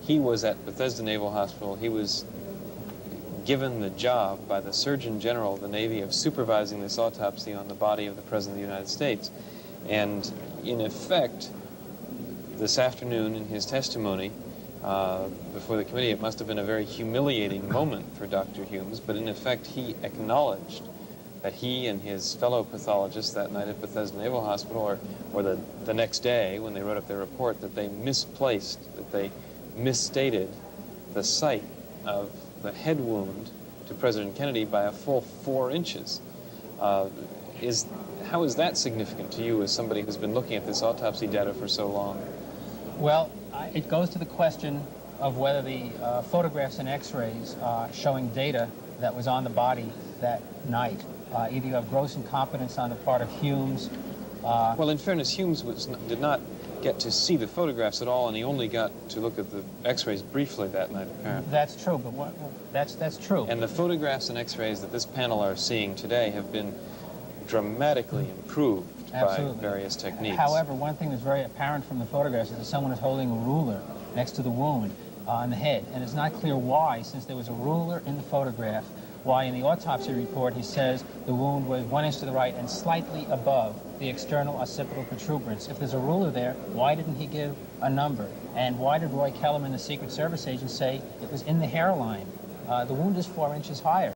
he was at Bethesda Naval Hospital. He was given the job by the Surgeon General of the Navy of supervising this autopsy on the body of the President of the United States. And in effect, this afternoon in his testimony before the committee, it must have been a very humiliating moment for Dr. Humes, but in effect he acknowledged that he and his fellow pathologists that night at Bethesda Naval Hospital, or the next day when they wrote up their report, that they misplaced, that they misstated the site of the head wound to President Kennedy by a full 4 inches. How is that significant to you as somebody who's been looking at this autopsy data for so long? Well, it goes to the question of whether the photographs and x-rays showing data that was on the body that night, either you have gross incompetence on the part of Humes. Well, in fairness, Humes did not get to see the photographs at all, and he only got to look at the x-rays briefly that night, apparently. That's true, but that's true. And the photographs and x-rays that this panel are seeing today have been dramatically improved Absolutely. by various techniques. However, one thing that's very apparent from the photographs is that someone is holding a ruler next to the wound on the head, and it's not clear why, since there was a ruler in the photograph, why in the autopsy report he says the wound was 1 inch to the right and slightly above the external occipital protuberance. If there's a ruler there, why didn't he give a number? And why did Roy Kellerman, the Secret Service agent, say it was in the hairline? The wound is 4 inches higher.